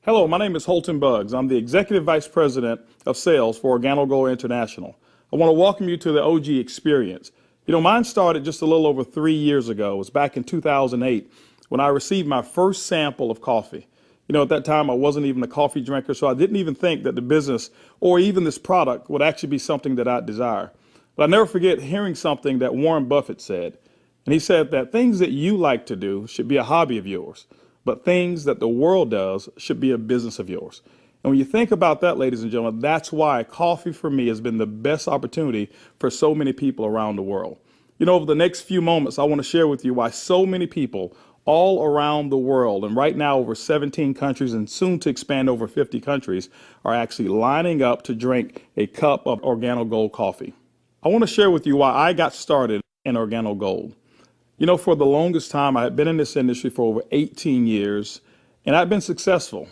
Hello, my name is Holton Buggs. I'm the Executive Vice President of Sales for Organo Gold International. I want to welcome you to the OG experience. Mine started just a little over 3 years ago. It was back in 2008 when I received my first sample of coffee. At that time, I wasn't even a coffee drinker, so I didn't even think that the business or even this product would actually be something that I'd desire. But I never forget hearing something that Warren Buffett said. And he said that things that you like to do should be a hobby of yours, but things that the world does should be a business of yours. And when you think about that, ladies and gentlemen, that's why coffee for me has been the best opportunity for so many people around the world. Over the next few moments, I want to share with you why so many people all around the world, and right now over 17 countries and soon to expand over 50 countries, are actually lining up to drink a cup of Organo Gold coffee. I want to share with you why I got started in Organo Gold. For the longest time, I had been in this industry for over 18 years, and I've been successful.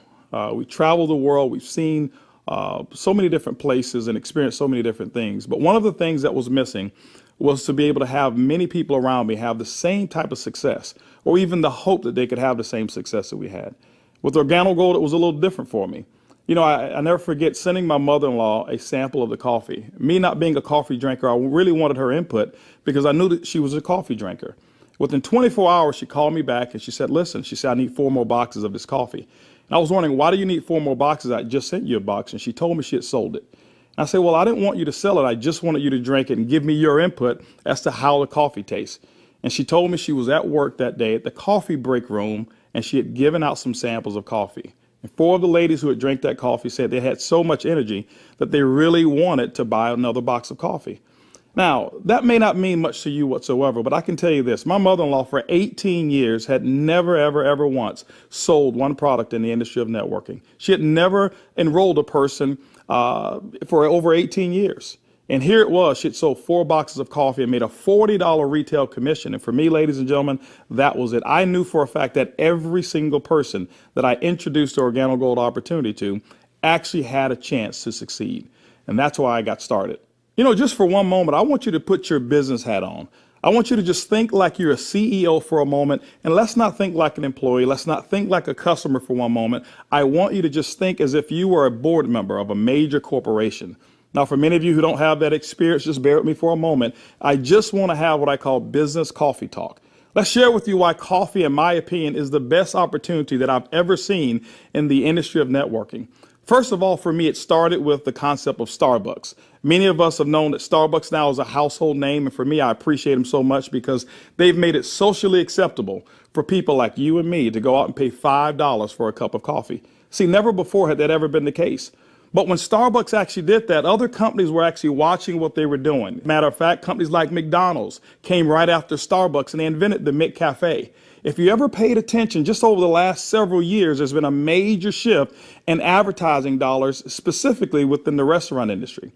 We traveled the world. We've seen so many different places and experienced so many different things. But one of the things that was missing was to be able to have many people around me have the same type of success, or even the hope that they could have the same success that we had. With Organo Gold, it was a little different for me. I never forget sending my mother-in-law a sample of the coffee. Me not being a coffee drinker, I really wanted her input because I knew that she was a coffee drinker. Within 24 hours, she called me back and she said, listen, she said, I need 4 more boxes of this coffee. And I was wondering, why do you need 4 more boxes? I just sent you a box. And she told me she had sold it. And I said, well, I didn't want you to sell it. I just wanted you to drink it and give me your input as to how the coffee tastes. And she told me she was at work that day at the coffee break room and she had given out some samples of coffee. And 4 of the ladies who had drank that coffee said they had so much energy that they really wanted to buy another box of coffee. Now, that may not mean much to you whatsoever, but I can tell you this. My mother-in-law for 18 years had never, ever once sold one product in the industry of networking. She had never enrolled a person for over 18 years. And here it was. She had sold 4 boxes of coffee and made a $40 retail commission. And for me, ladies and gentlemen, that was it. I knew for a fact that every single person that I introduced the Organo Gold opportunity to actually had a chance to succeed. And that's why I got started. Just for one moment, I want you to put your business hat on. I want you to just think like you're a CEO for a moment, and let's not think like an employee. Let's not think like a customer for one moment. I want you to just think as if you were a board member of a major corporation. Now, for many of you who don't have that experience, just bear with me for a moment. I just want to have what I call business coffee talk. Let's share with you why coffee, in my opinion, is the best opportunity that I've ever seen in the industry of networking. First of all, for me, it started with the concept of Starbucks. Many of us have known that Starbucks now is a household name. And for me, I appreciate them so much because they've made it socially acceptable for people like you and me to go out and pay $5 for a cup of coffee. See, never before had that ever been the case. But when Starbucks actually did that, other companies were actually watching what they were doing. Matter of fact, companies like McDonald's came right after Starbucks and they invented the McCafe. If you ever paid attention, just over the last several years, there's been a major shift in advertising dollars, specifically within the restaurant industry.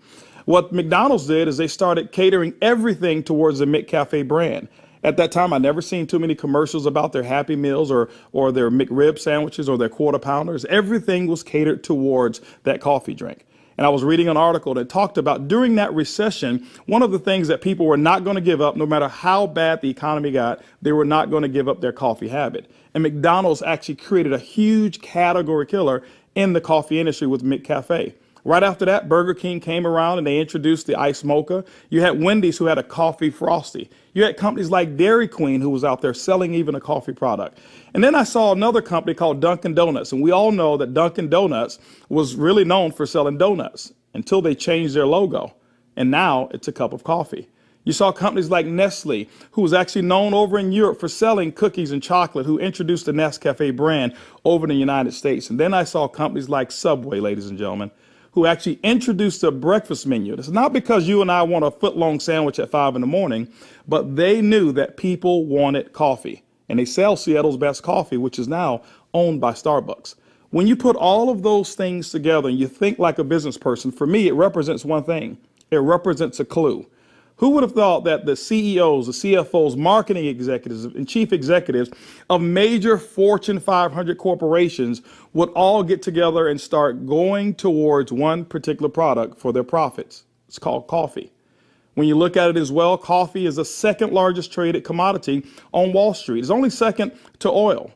What McDonald's did is they started catering everything towards the McCafe brand. At that time, I never seen too many commercials about their Happy Meals or their McRib sandwiches or their Quarter Pounders. Everything was catered towards that coffee drink. And I was reading an article that talked about during that recession, one of the things that people were not going to give up, no matter how bad the economy got, they were not going to give up their coffee habit. And McDonald's actually created a huge category killer in the coffee industry with McCafe. Right after that, Burger King came around and they introduced the iced mocha. You had Wendy's who had a coffee frosty. You had companies like Dairy Queen who was out there selling even a coffee product. And then I saw another company called Dunkin' Donuts. And we all know that Dunkin' Donuts was really known for selling donuts until they changed their logo. And now it's a cup of coffee. You saw companies like Nestle, who was actually known over in Europe for selling cookies and chocolate, who introduced the Nescafe brand over in the United States. And then I saw companies like Subway, ladies and gentlemen, who actually introduced a breakfast menu. It's not because you and I want a foot-long sandwich at 5 in the morning, but they knew that people wanted coffee. And they sell Seattle's best coffee, which is now owned by Starbucks. When you put all of those things together and you think like a business person, for me, it represents one thing. It represents a clue. Who would have thought that the CEOs, the CFOs, marketing executives, and chief executives of major Fortune 500 corporations would all get together and start going towards one particular product for their profits? It's called coffee. When you look at it as well, coffee is the second largest traded commodity on Wall Street. It's only second to oil.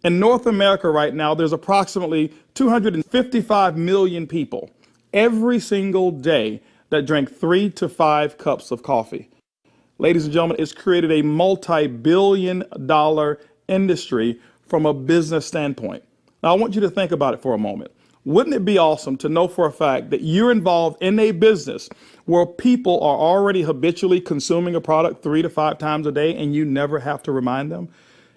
In North America right now, there's approximately 255 million people every single day that drink 3 to 5 cups of coffee. Ladies and gentlemen, it's created a multi-billion-dollar industry from a business standpoint. Now, I want you to think about it for a moment. Wouldn't it be awesome to know for a fact that you're involved in a business where people are already habitually consuming a product 3 to 5 times a day and you never have to remind them?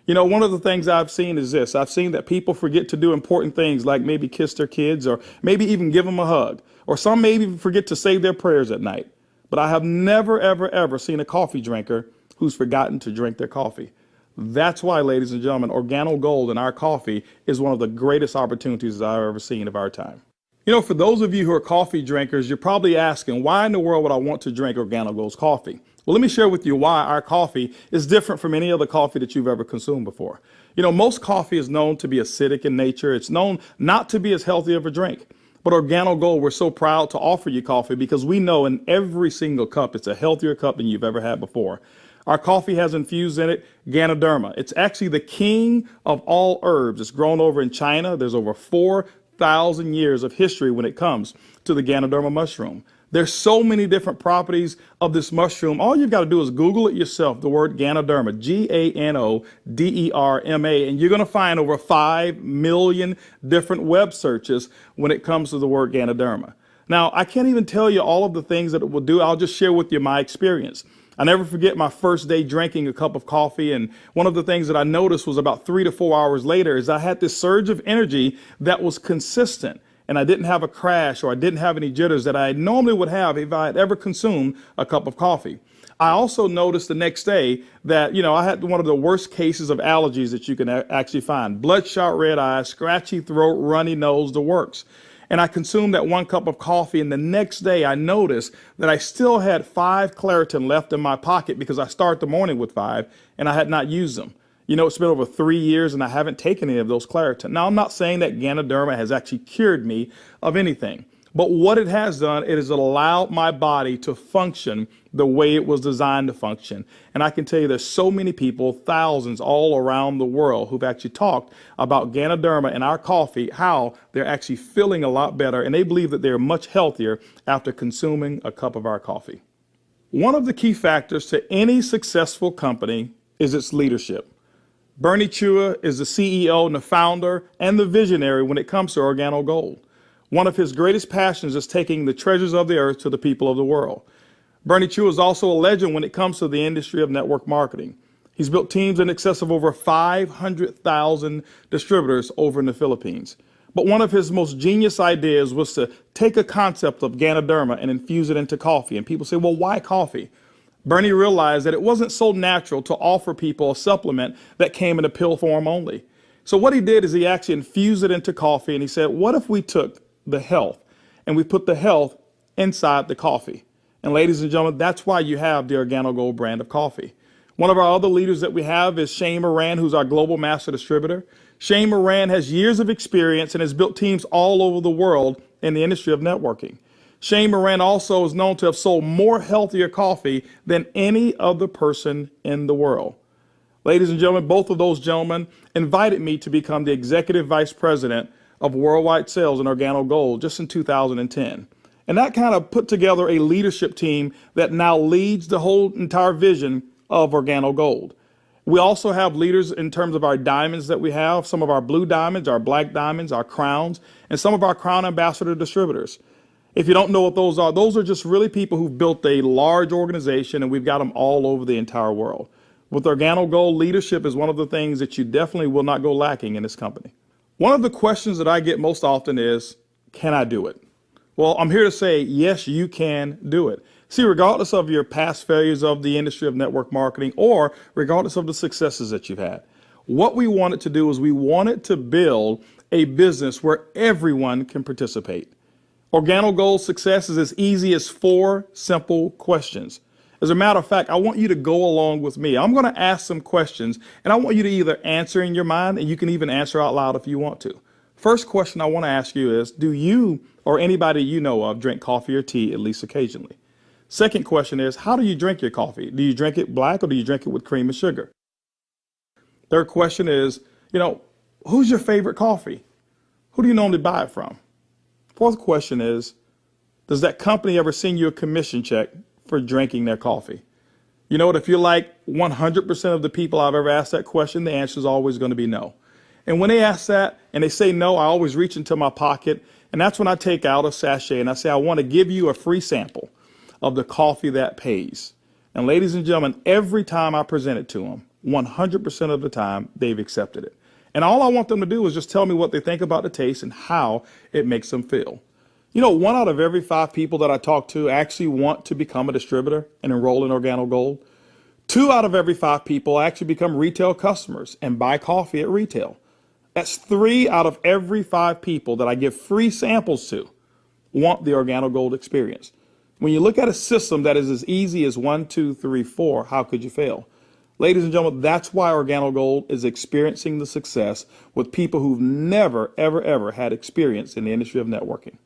You know, one of the things I've seen is this. I've seen that people forget to do important things like maybe kiss their kids or maybe even give them a hug, or some maybe forget to say their prayers at night. But I have never, ever, ever seen a coffee drinker who's forgotten to drink their coffee. That's why, ladies and gentlemen, Organo Gold in our coffee is one of the greatest opportunities I've ever seen of our time. You know, for those of you who are coffee drinkers, you're probably asking, why in the world would I want to drink Organo Gold's coffee? Well, let me share with you why our coffee is different from any other coffee that you've ever consumed before. You know, most coffee is known to be acidic in nature. It's known not to be as healthy of a drink. But Organo Gold, we're so proud to offer you coffee because we know in every single cup, it's a healthier cup than you've ever had before. Our coffee has infused in it Ganoderma. It's actually the king of all herbs. It's grown over in China. There's over 4,000 years of history when it comes to the Ganoderma mushroom. There's so many different properties of this mushroom. All you've got to do is Google it yourself, the word Ganoderma, Ganoderma, and you're going to find over 5 million different web searches when it comes to the word Ganoderma. Now, I can't even tell you all of the things that it will do. I'll just share with you my experience. I never forget my first day drinking a cup of coffee, and one of the things that I noticed was about 3 to 4 hours later is I had this surge of energy that was consistent, and I didn't have a crash or I didn't have any jitters that I normally would have if I had ever consumed a cup of coffee. I also noticed the next day that, I had one of the worst cases of allergies that you can actually find. Bloodshot red eyes, scratchy throat, runny nose, the works. And I consumed that 1 cup of coffee, and the next day I noticed that I still had 5 Claritin left in my pocket because I start the morning with 5 and I had not used them. It's been over 3 years and I haven't taken any of those Claritin. Now, I'm not saying that Ganoderma has actually cured me of anything, but what it has done, it has allowed my body to function the way it was designed to function. And I can tell you there's so many people, thousands all around the world, who've actually talked about Ganoderma and our coffee, how they're actually feeling a lot better, and they believe that they're much healthier after consuming a cup of our coffee. One of the key factors to any successful company is its leadership. Bernie Chua is the CEO and the founder and the visionary when it comes to Organo Gold. One of his greatest passions is taking the treasures of the earth to the people of the world. Bernie Chua is also a legend when it comes to the industry of network marketing. He's built teams in excess of over 500,000 distributors over in the Philippines. But one of his most genius ideas was to take a concept of Ganoderma and infuse it into coffee. And people say, well, why coffee? Bernie realized that it wasn't so natural to offer people a supplement that came in a pill form only. So what he did is he actually infused it into coffee, and he said, what if we took the health and we put the health inside the coffee? And ladies and gentlemen, that's why you have the Organo Gold brand of coffee. One of our other leaders that we have is Shane Moran, who's our global master distributor. Shane Moran has years of experience and has built teams all over the world in the industry of networking. Shane Moran also is known to have sold more healthier coffee than any other person in the world. Ladies and gentlemen, both of those gentlemen invited me to become the executive vice president of worldwide sales in Organo Gold just in 2010. And that kind of put together a leadership team that now leads the whole entire vision of Organo Gold. We also have leaders in terms of our diamonds that we have, some of our blue diamonds, our black diamonds, our crowns, and some of our crown ambassador distributors. If you don't know what those are just really people who've built a large organization, and we've got them all over the entire world. With Organo Gold, leadership is one of the things that you definitely will not go lacking in this company. One of the questions that I get most often is, can I do it? Well, I'm here to say, yes, you can do it. See, regardless of your past failures of the industry of network marketing or regardless of the successes that you've had, what we wanted to do is we wanted to build a business where everyone can participate. Organo Gold's success is as easy as 4 simple questions. As a matter of fact, I want you to go along with me. I'm going to ask some questions, and I want you to either answer in your mind, and you can even answer out loud if you want to. First question I want to ask you is, do you or anybody you know of drink coffee or tea at least occasionally? Second question is, how do you drink your coffee? Do you drink it black or do you drink it with cream and sugar? Third question is, Who's your favorite coffee? Who do you normally buy it from? Fourth question is, does that company ever send you a commission check for drinking their coffee? You know what? If you're like 100% of the people I've ever asked that question, the answer is always going to be no. And when they ask that and they say no, I always reach into my pocket. And that's when I take out a sachet and I say, I want to give you a free sample of the coffee that pays. And ladies and gentlemen, every time I present it to them, 100% of the time, they've accepted it. And all I want them to do is just tell me what they think about the taste and how it makes them feel. You know, 1 out of every 5 people that I talk to actually want to become a distributor and enroll in Organo Gold. 2 out of every 5 people actually become retail customers and buy coffee at retail. That's 3 out of every 5 people that I give free samples to want the Organo Gold experience. When you look at a system that is as easy as 1, 2, 3, 4, how could you fail? Ladies and gentlemen, that's why Organo Gold is experiencing the success with people who've never, ever, ever had experience in the industry of networking.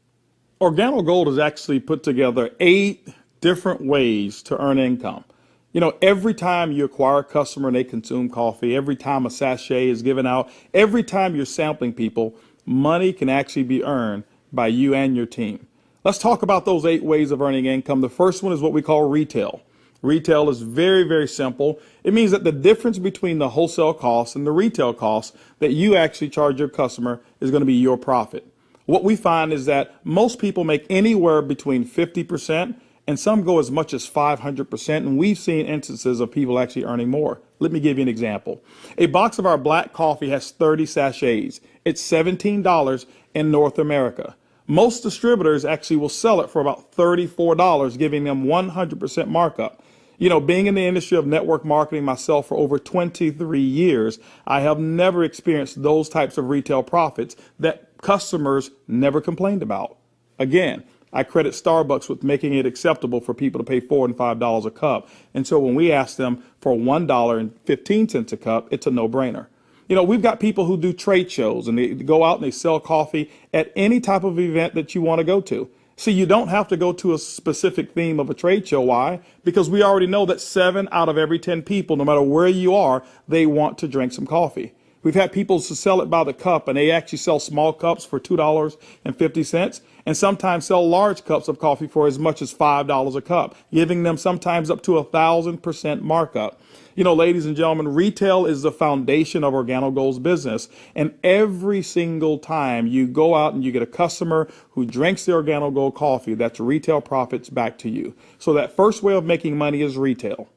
Organo Gold has actually put together 8 different ways to earn income. You know, every time you acquire a customer and they consume coffee, every time a sachet is given out, every time you're sampling people, money can actually be earned by you and your team. Let's talk about those 8 ways of earning income. The first one is what we call retail. Retail is very, very simple. It means that the difference between the wholesale costs and the retail costs that you actually charge your customer is going to be your profit. What we find is that most people make anywhere between 50% and some go as much as 500%. And we've seen instances of people actually earning more. Let me give you an example. A box of our black coffee has 30 sachets. It's $17 in North America. Most distributors actually will sell it for about $34, giving them 100% markup. You know, being in the industry of network marketing myself for over 23 years, I have never experienced those types of retail profits that customers never complained about. Again, I credit Starbucks with making it acceptable for people to pay $4 and $5 a cup. And so when we ask them for $1.15 a cup, it's a no-brainer. You know, we've got people who do trade shows and they go out and they sell coffee at any type of event that you want to go to. So you don't have to go to a specific theme of a trade show. Why? Because we already know that 7 out of every 10 people, no matter where you are, they want to drink some coffee. We've had people to sell it by the cup, and they actually sell small cups for $2.50 and sometimes sell large cups of coffee for as much as $5 a cup, giving them sometimes up to 1,000% markup. You know, ladies and gentlemen, retail is the foundation of Organo Gold's business. And every single time you go out and you get a customer who drinks the Organo Gold coffee, that's retail profits back to you. So that first way of making money is retail.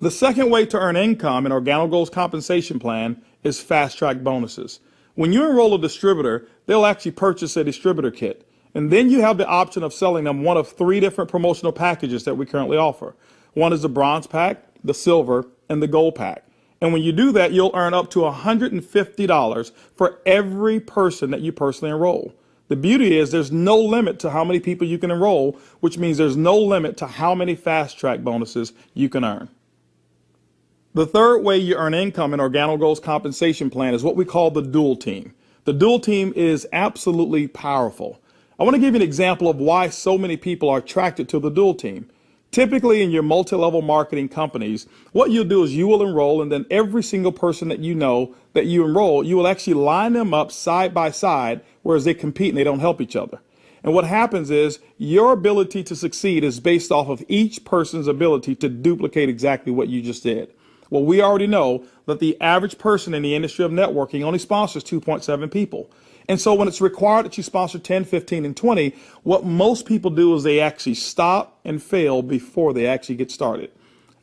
The second way to earn income in Organo Gold's compensation plan is fast track bonuses. When you enroll a distributor, they'll actually purchase a distributor kit. And then you have the option of selling them one of 3 different promotional packages that we currently offer. One is the bronze pack, the silver, and the gold pack. And when you do that, you'll earn up to $150 for every person that you personally enroll. The beauty is there's no limit to how many people you can enroll, which means there's no limit to how many fast track bonuses you can earn. The third way you earn income in Organo Gold's compensation plan is what we call the dual team. The dual team is absolutely powerful. I want to give you an example of why so many people are attracted to the dual team. Typically in your multi-level marketing companies, what you'll do is you will enroll, and then every single person that you know that you enroll, you will actually line them up side by side, whereas they compete and they don't help each other. And what happens is your ability to succeed is based off of each person's ability to duplicate exactly what you just did. Well, we already know that the average person in the industry of networking only sponsors 2.7 people. And so when it's required that you sponsor 10, 15, and 20, what most people do is they actually stop and fail before they actually get started.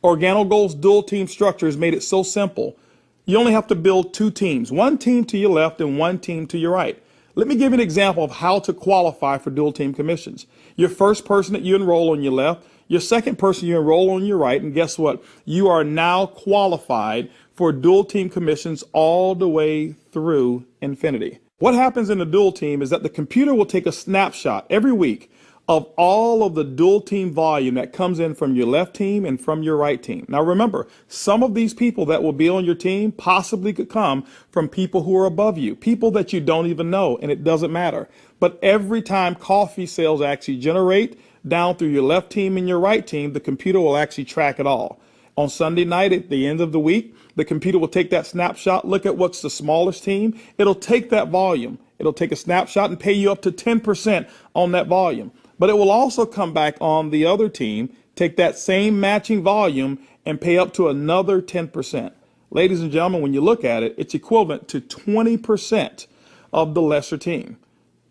Organo Gold's dual team structure has made it so simple. You only have to build 2 teams, 1 team to your left and 1 team to your right. Let me give you an example of how to qualify for dual team commissions. Your first person that you enroll on your left, your second person you enroll on your right, and guess what? You are now qualified for dual team commissions all the way through infinity. What happens in the dual team is that the computer will take a snapshot every week of all of the dual team volume that comes in from your left team and from your right team. Now remember, some of these people that will be on your team possibly could come from people who are above you, people that you don't even know, and it doesn't matter. But every time coffee sales actually generate down through your left team and your right team, the computer will actually track it all. On Sunday night at the end of the week, the computer will take that snapshot, look at what's the smallest team. It'll take that volume. It'll take a snapshot and pay you up to 10% on that volume. But it will also come back on the other team, take that same matching volume and pay up to another 10%. Ladies and gentlemen, when you look at it, it's equivalent to 20% of the lesser team.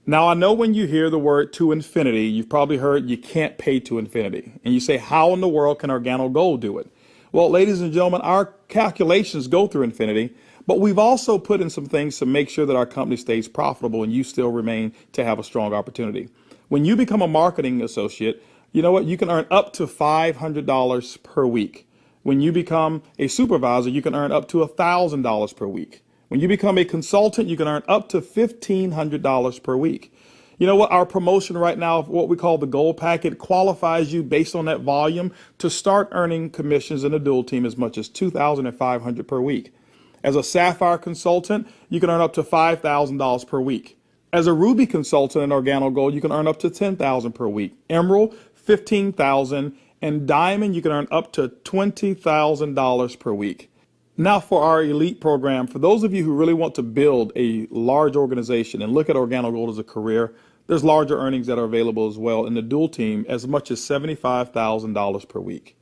Now, I know when you hear the word to infinity, you've probably heard you can't pay to infinity. And you say, how in the world can Organo Gold do it? Well, ladies and gentlemen, our calculations go through infinity, but we've also put in some things to make sure that our company stays profitable and you still remain to have a strong opportunity. When you become a marketing associate, you know what? You can earn up to $500 per week. When you become a supervisor, you can earn up to $1,000 per week. When you become a consultant, you can earn up to $1,500 per week. You know what? Our promotion right now of what we call the gold packet qualifies you based on that volume to start earning commissions in a dual team as much as $2,500 per week. As a sapphire consultant, you can earn up to $5,000 per week. As a ruby consultant in Organo Gold, you can earn up to $10,000 per week. Emerald, $15,000, and diamond, you can earn up to $20,000 per week. Now for our elite program, for those of you who really want to build a large organization and look at Organo Gold as a career, there's larger earnings that are available as well in the dual team, as much as $75,000 per week.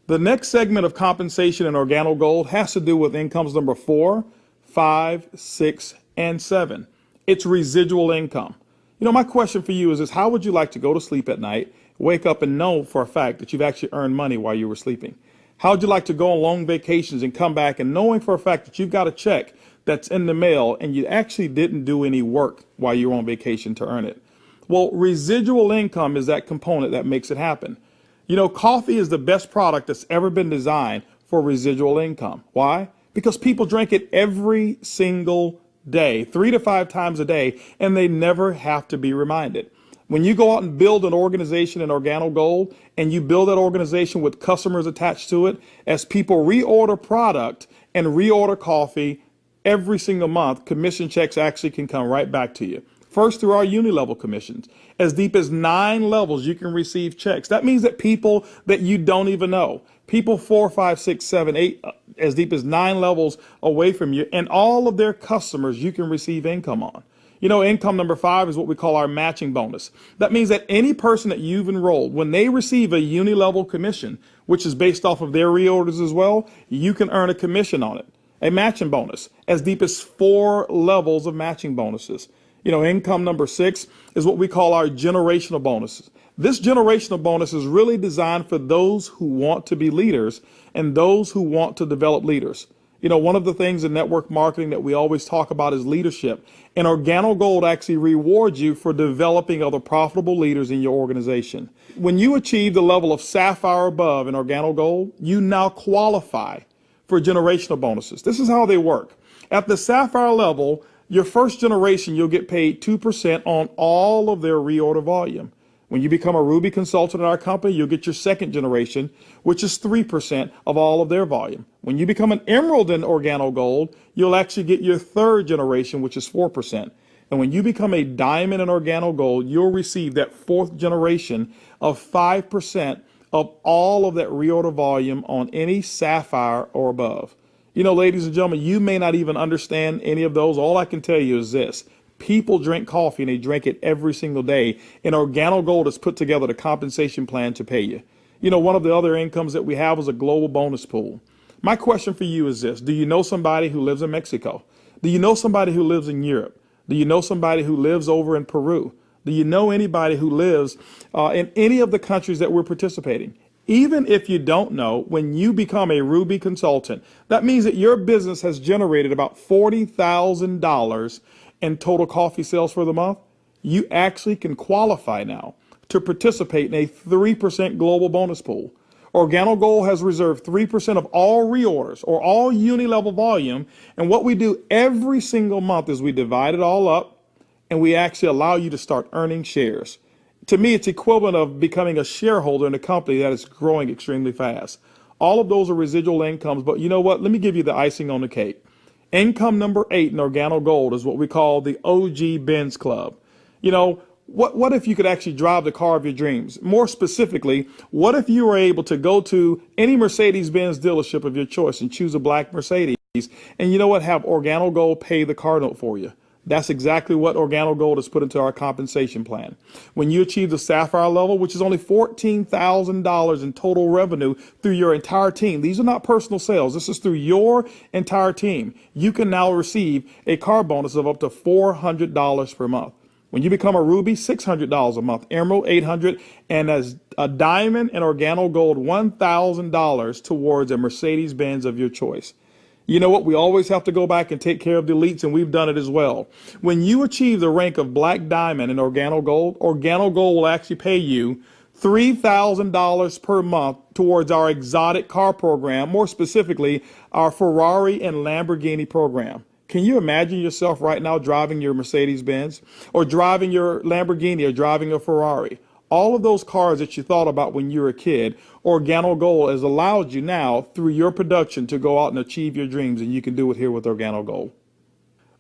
The next segment of compensation in Organo Gold has to do with incomes number 4, 5, 6, and 7. It's residual income. You know, my question for you is how would you like to go to sleep at night, wake up and know for a fact that you've actually earned money while you were sleeping? How would you like to go on long vacations and come back and knowing for a fact that you've got a check that's in the mail and you actually didn't do any work while you were on vacation to earn it? Well, residual income is that component that makes it happen. You know, coffee is the best product that's ever been designed for residual income. Why? Because people drink it every single day, 3 to 5 times a day, and they never have to be reminded. When you go out and build an organization in Organo Gold and you build that organization with customers attached to it, as people reorder product and reorder coffee every single month, commission checks actually can come right back to you. First, through our uni-level commissions. As deep as 9 levels, you can receive checks. That means that people that you don't even know, people 4, 5, 6, 7, 8, as deep as 9 levels away from you, and all of their customers you can receive income on. You know, income number 5 is what we call our matching bonus. That means that any person that you've enrolled, when they receive a uni-level commission, which is based off of their reorders as well, you can earn a commission on it. A matching bonus, as deep as 4 levels of matching bonuses. You know, income number 6 is what we call our generational bonuses. This generational bonus is really designed for those who want to be leaders and those who want to develop leaders. You know, one of the things in network marketing that we always talk about is leadership. And Organo Gold actually rewards you for developing other profitable leaders in your organization. When you achieve the level of sapphire above in Organo Gold, you now qualify for generational bonuses. This is how they work. At the sapphire level, your first generation, you'll get paid 2% on all of their reorder volume. When you become a Ruby consultant in our company, you'll get your second generation, which is 3% of all of their volume. When you become an Emerald in Organo Gold, you'll actually get your third generation, which is 4%. And when you become a Diamond in Organo Gold, you'll receive that fourth generation of 5% of all of that reorder volume on any Sapphire or above. You know, ladies and gentlemen, you may not even understand any of those. All I can tell you is this. People drink coffee and they drink it every single day. And Organo Gold has put together the compensation plan to pay you. You know, one of the other incomes that we have is a global bonus pool. My question for you is this. Do you know somebody who lives in Mexico? Do you know somebody who lives in Europe? Do you know somebody who lives over in Peru? Do you know anybody who lives in any of the countries that we're participating? Even if you don't know, when you become a Ruby consultant, that means that your business has generated about $40,000 in total coffee sales for the month. You actually can qualify now to participate in a 3% global bonus pool. Organo Gold has reserved 3% of all reorders or all uni-level volume. And what we do every single month is we divide it all up and we actually allow you to start earning shares. To me, it's equivalent of becoming a shareholder in a company that is growing extremely fast. All of those are residual incomes, but you know what? Let me give you the icing on the cake. Income number 8 in Organo Gold is what we call the OG Benz Club. You know, What if you could actually drive the car of your dreams? More specifically, what if you were able to go to any Mercedes-Benz dealership of your choice and choose a black Mercedes, and you know what, have Organo Gold pay the car note for you? That's exactly what Organo Gold has put into our compensation plan. When you achieve the Sapphire level, which is only $14,000 in total revenue through your entire team, these are not personal sales, this is through your entire team, you can now receive a car bonus of up to $400 per month. When you become a Ruby, $600 a month, Emerald, $800, and as a Diamond and Organo Gold, $1,000 towards a Mercedes-Benz of your choice. You know what? We always have to go back and take care of the elites, and we've done it as well. When you achieve the rank of Black Diamond in Organo Gold will actually pay you $3,000 per month towards our exotic car program, more specifically, our Ferrari and Lamborghini program. Can you imagine yourself right now driving your Mercedes-Benz or driving your Lamborghini or driving a Ferrari? All of those cars that you thought about when you were a kid, Organo Gold has allowed you now through your production to go out and achieve your dreams, and you can do it here with Organo Gold.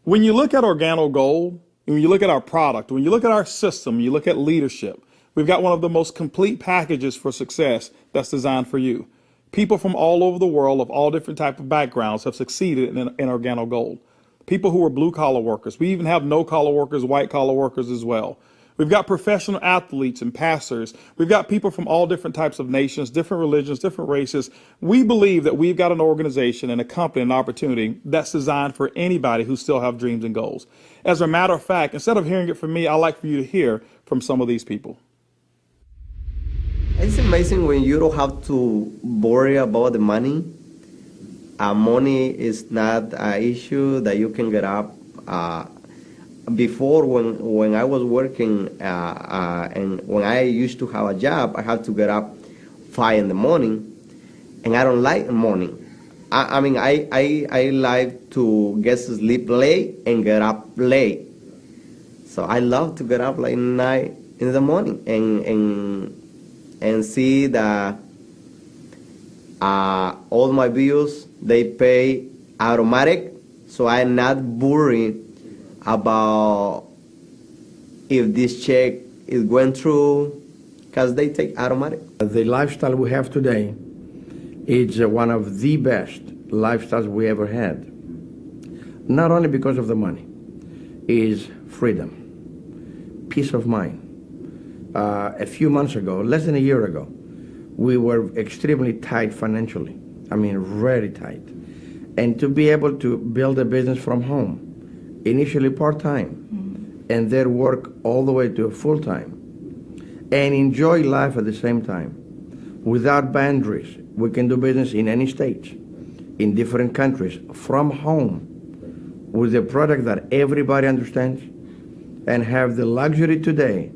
When you look at Organo Gold, when you look at our product, when you look at our system, you look at leadership, we've got one of the most complete packages for success that's designed for you. People from all over the world of all different types of backgrounds have succeeded in Organo Gold. People who are blue-collar workers. We even have no-collar workers, white-collar workers as well. We've got professional athletes and pastors. We've got people from all different types of nations, different religions, different races. We believe that we've got an organization and a company, an opportunity that's designed for anybody who still have dreams and goals. As a matter of fact, instead of hearing it from me, I'd like for you to hear from some of these people. It's amazing when you don't have to worry about the money. Money is not an issue that you can get up. Before, when I was working and when I used to have a job, I had to get up 5 in the morning, and I don't like the morning. I mean, I like to get to sleep late and get up late. So I love to get up like 9 in the morning and see that all my bills, they pay automatic, so I'm not worried about if this check is going through, because they take automatic. The lifestyle we have today is one of the best lifestyles we ever had. Not only because of the money, is freedom, peace of mind. A few months ago, less than a year ago, we were extremely tight financially. I mean, very tight. And to be able to build a business from home, initially part-time, and then work all the way to full-time, and enjoy life at the same time, without boundaries. We can do business in any state, in different countries, from home, with a product that everybody understands, and have the luxury today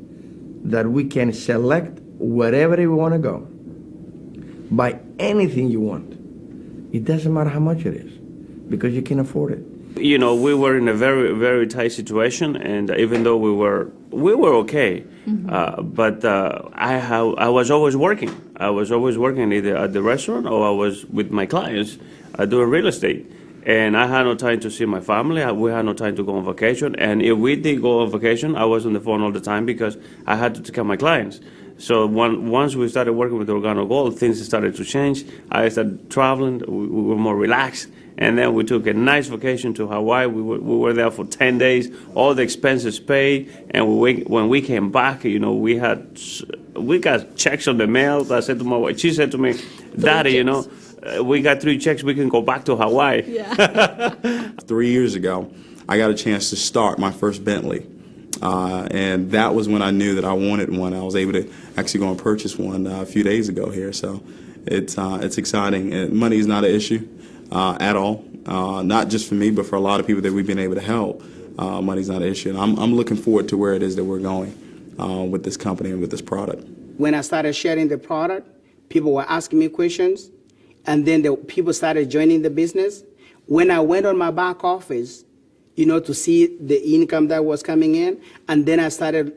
that we can select wherever we want to go, buy anything you want. It doesn't matter how much it is, because you can afford it. You know, we were in a very, very tight situation, and even though we were okay, but I was always working. I was always working either at the restaurant or I was with my clients doing real estate. And I had no time to see my family. We had no time to go on vacation. And if we did go on vacation, I was on the phone all the time because I had to take care of my clients. So once we started working with Organo Gold, things started to change. I started traveling. We were more relaxed. And then we took a nice vacation to Hawaii. We were there for 10 days, all the expenses paid. And when we came back, you know, we got checks on the mail. I said to my wife, she said to me, Daddy, you know, we got 3 checks, we can go back to Hawaii. Yeah. 3 years ago, I got a chance to start my first Bentley. And that was when I knew that I wanted one. I was able to actually go and purchase one a few days ago here. So it's exciting. And money is not an issue at all. Not just for me, but for a lot of people that we've been able to help. Money's not an issue. And I'm looking forward to where it is that we're going with this company and with this product. When I started sharing the product, people were asking me questions. And then the people started joining the business. When I went on my back office, you know, to see the income that was coming in, and then I started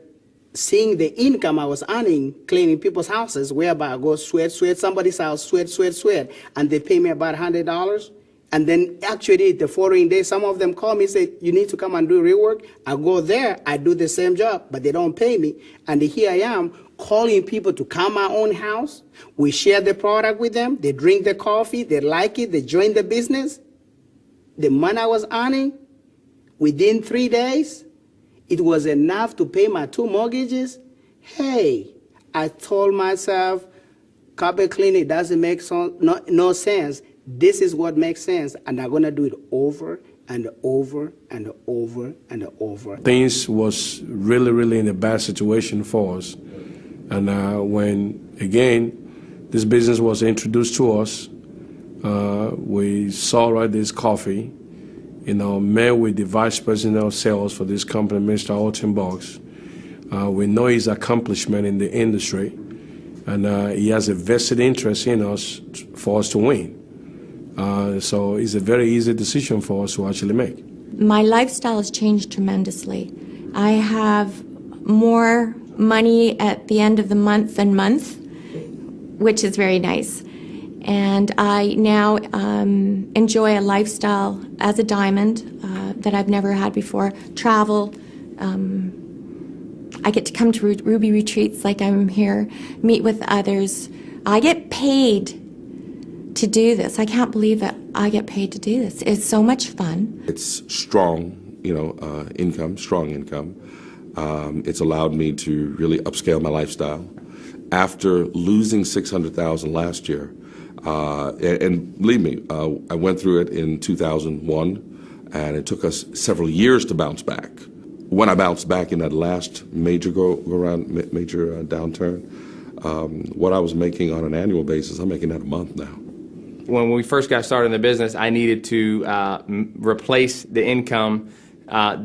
seeing the income I was earning cleaning people's houses, whereby I go sweat somebody's house, sweat, and they pay me about $100. And then actually the following day, some of them call me and say, you need to come and do rework. I go there, I do the same job, but they don't pay me. And here I am calling people to come my own house. We share the product with them. They drink the coffee. They like it. They join the business. The money I was earning, within 3 days, it was enough to pay my 2 mortgages. Hey, I told myself, carpet cleaning doesn't make no sense. This is what makes sense, and I'm gonna do it over and over and over and over. Things was really in a bad situation for us, and when again this business was introduced to us, we saw this coffee, met with the vice president of sales for this company, Mr. Holton. We know his accomplishment in the industry, and he has a vested interest in us for us to win. So it's a very easy decision for us to actually make. My lifestyle has changed tremendously. I have more money at the end of the month than month, which is very nice. And I now enjoy a lifestyle as a diamond that I've never had before. Travel. I get to come to Ruby retreats like I'm here, meet with others. I get paid to do this. I can't believe that I get paid to do this. It's so much fun. It's strong, income, strong income. It's allowed me to really upscale my lifestyle. After losing $600,000 last year, and believe me, I went through it in 2001, and it took us several years to bounce back. When I bounced back in that last major downturn, what I was making on an annual basis, I'm making that a month now. When we first got started in the business, I needed to replace the income I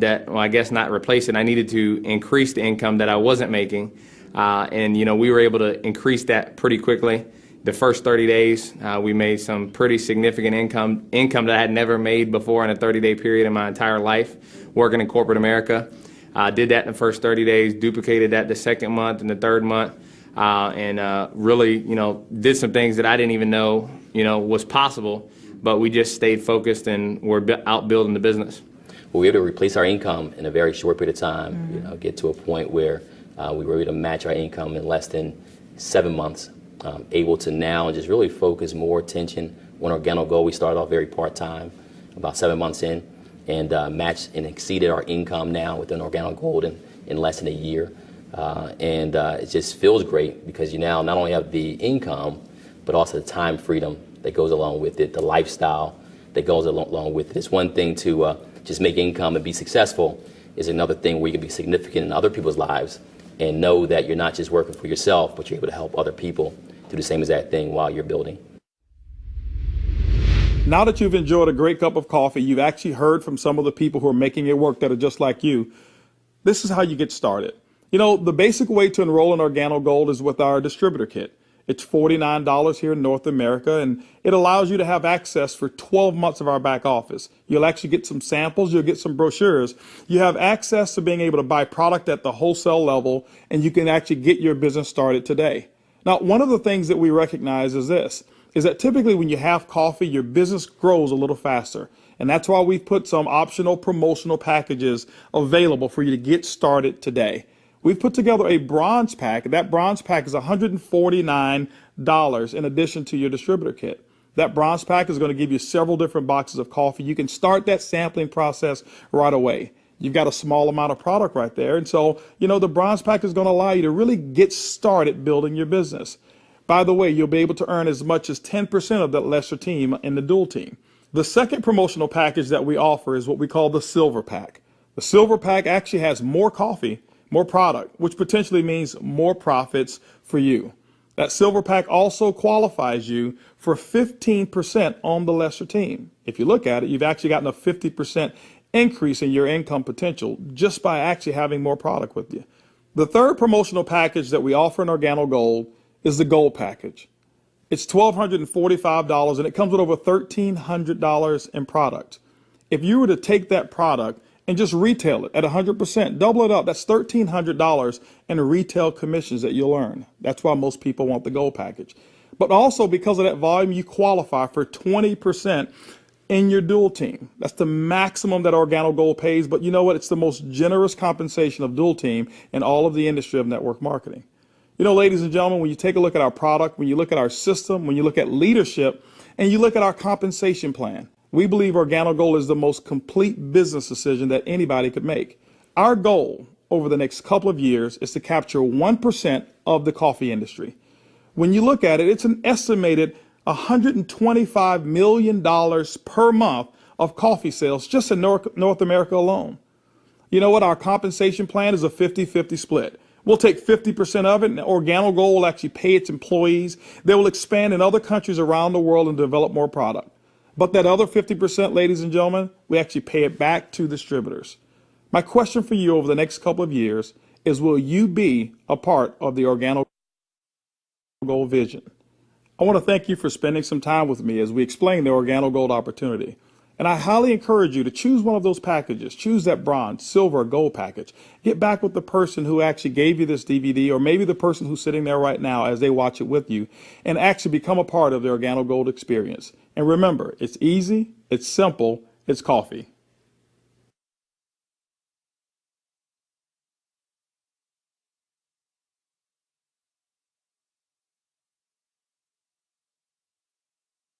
needed to increase the income that I wasn't making. And we were able to increase that pretty quickly. The first 30 days, we made some pretty significant income that I had never made before in a 30-day period in my entire life working in corporate America. Did that in the first 30 days, duplicated that the second month and the third month, and really, did some things that I didn't even know, was possible, but we just stayed focused and we're out building the business. We were able to replace our income in a very short period of time, get to a point where we were able to match our income in less than 7 months, able to now just really focus more attention on Organo Gold. We started off very part-time, about 7 months in, and matched and exceeded our income now within Organo Gold in less than a year. And it just feels great because you now not only have the income, but also the time freedom that goes along with it, the lifestyle that goes along with it. It's one thing to just make income and be successful. Is another thing where you can be significant in other people's lives and know that you're not just working for yourself, but you're able to help other people do the same exact thing while you're building. Now that you've enjoyed a great cup of coffee, you've actually heard from some of the people who are making it work that are just like you. This is how you get started. The basic way to enroll in Organo Gold is with our distributor kit. It's $49 here in North America, and it allows you to have access for 12 months of our back office. You'll actually get some samples, you'll get some brochures. You have access to being able to buy product at the wholesale level, and you can actually get your business started today. Now, one of the things that we recognize is that typically when you have coffee, your business grows a little faster. And that's why we've put some optional promotional packages available for you to get started today. We've put together a bronze pack. That bronze pack is $149 in addition to your distributor kit. That bronze pack is going to give you several different boxes of coffee. You can start that sampling process right away. You've got a small amount of product right there. And so, the bronze pack is going to allow you to really get started building your business. By the way, you'll be able to earn as much as 10% of that lesser team in the dual team. The second promotional package that we offer is what we call the silver pack. The silver pack actually has more coffee, more product, which potentially means more profits for you. That silver pack also qualifies you for 15% on the lesser team. If you look at it, you've actually gotten a 50% increase in your income potential just by actually having more product with you. The third promotional package that we offer in Organo Gold is the Gold package. It's $1,245 and it comes with over $1,300 in product. If you were to take that product and just retail it at 100%, double it up, that's $1,300 in retail commissions that you'll earn. That's why most people want the Gold package. But also because of that volume, you qualify for 20% in your dual team. That's the maximum that Organo Gold pays, but you know what? It's the most generous compensation of dual team in all of the industry of network marketing. You know, ladies and gentlemen, when you take a look at our product, when you look at our system, when you look at leadership, and you look at our compensation plan, we believe Organo Gold is the most complete business decision that anybody could make. Our goal over the next couple of years is to capture 1% of the coffee industry. When you look at it, it's an estimated $125 million per month of coffee sales just in North America alone. You know what? Our compensation plan is a 50-50 split. We'll take 50% of it, and Organo Gold will actually pay its employees. They will expand in other countries around the world and develop more product. But that other 50%, ladies and gentlemen, we actually pay it back to distributors. My question for you over the next couple of years is, will you be a part of the Organo Gold vision? I want to thank you for spending some time with me as we explain the Organo Gold opportunity. And I highly encourage you to choose one of those packages. Choose that bronze, silver, or gold package. Get back with the person who actually gave you this DVD, or maybe the person who's sitting there right now as they watch it with you, and actually become a part of the Organo Gold experience. And remember, it's easy, it's simple, it's coffee.